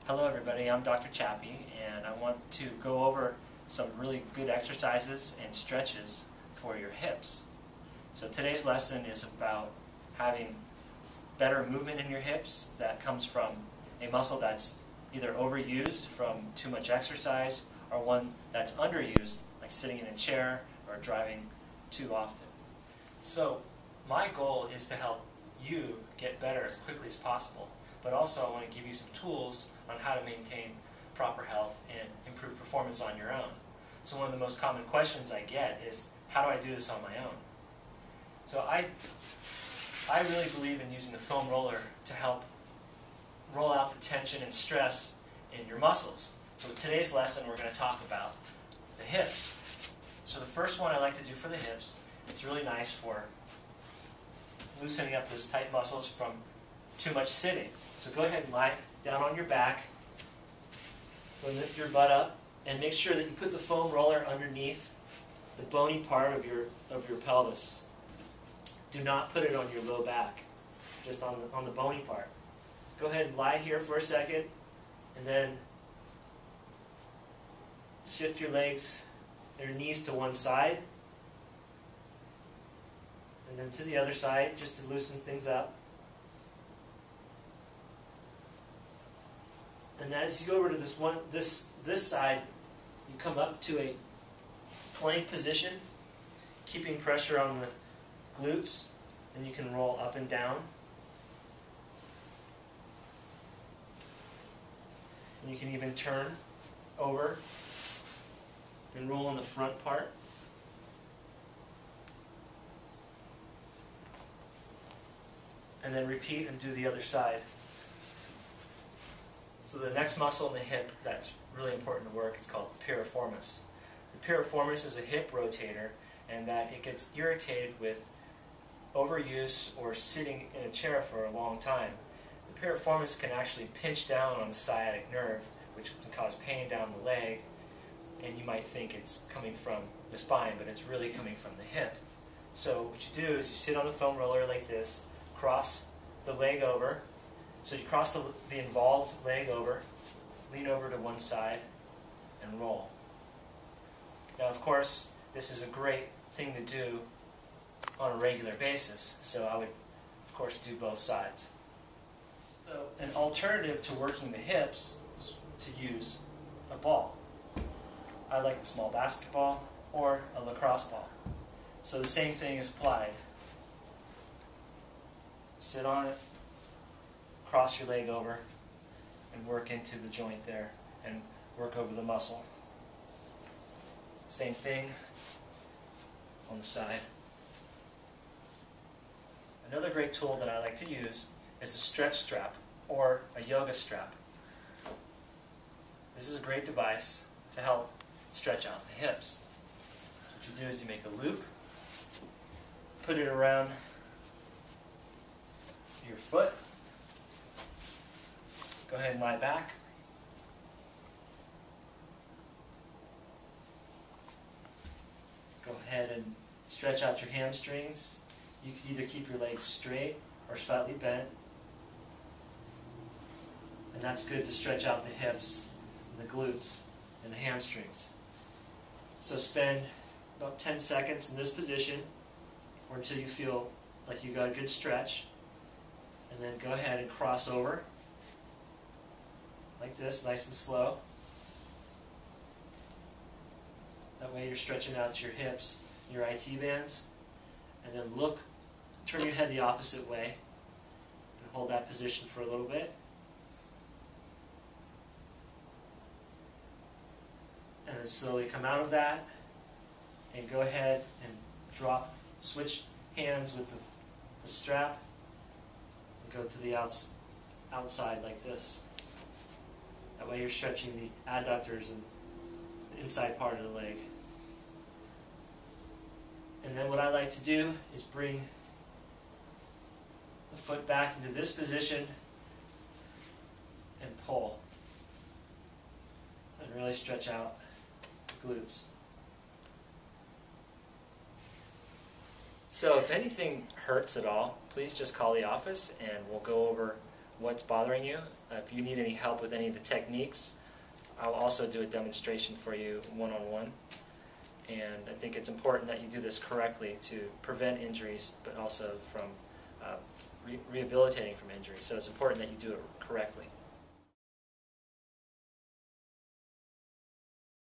Hello everybody, I'm Dr. Chappy and I want to go over some really good exercises and stretches for your hips. So today's lesson is about having better movement in your hips that comes from a muscle that's either overused from too much exercise or one that's underused, like sitting in a chair or driving too often. So my goal is to help you get better as quickly as possible, but also I want to give you some tools on how to maintain proper health and improve performance on your own. So one of the most common questions I get is, how do I do this on my own? So I really believe in using the foam roller to help roll out the tension and stress in your muscles. So with today's lesson we're going to talk about the hips. So the first one I like to do for the hips, it's really nice for loosening up those tight muscles from too much sitting. So go ahead and lie down on your back, lift your butt up, and make sure that you put the foam roller underneath the bony part of your pelvis. Do not put it on your low back, just on the bony part. Go ahead and lie here for a second, and then shift your legs, your knees to one side, and then to the other side, just to loosen things up. And as you go over to this side, you come up to a plank position, keeping pressure on the glutes, and you can roll up and down. And you can even turn over and roll on the front part. And then repeat and do the other side. So the next muscle in the hip that's really important to work is called the piriformis. The piriformis is a hip rotator, and that it gets irritated with overuse or sitting in a chair for a long time. The piriformis can actually pinch down on the sciatic nerve, which can cause pain down the leg, and you might think it's coming from the spine, but it's really coming from the hip. So what you do is you sit on the foam roller like this, cross the leg over. So you cross the involved leg over, lean over to one side, and roll. Now of course, this is a great thing to do on a regular basis, so I would of course do both sides. So an alternative to working the hips is to use a ball. I like the small basketball or a lacrosse ball. So the same thing is applied. Sit on it, cross your leg over, and work into the joint there, and work over the muscle. Same thing on the side. Another great tool that I like to use is the stretch strap, or a yoga strap. This is a great device to help stretch out the hips. What you do is you make a loop, put it around your foot. Go ahead and lie back. Go ahead and stretch out your hamstrings. You can either keep your legs straight or slightly bent. And that's good to stretch out the hips, and the glutes, and the hamstrings. So spend about 10 seconds in this position, or until you feel like you got a good stretch. And then go ahead and cross over like this, nice and slow. That way you're stretching out your hips, your IT bands. And then look, turn your head the opposite way, and hold that position for a little bit. And then slowly come out of that, and go ahead and switch hands with the strap, and go to the outside like this. That way you're stretching the adductors and the inside part of the leg. And then what I like to do is bring the foot back into this position and pull. And really stretch out the glutes. So if anything hurts at all, please just call the office and we'll go over what's bothering you. If you need any help with any of the techniques, I'll also do a demonstration for you one-on-one. And I think it's important that you do this correctly to prevent injuries, but also from rehabilitating from injuries. So it's important that you do it correctly.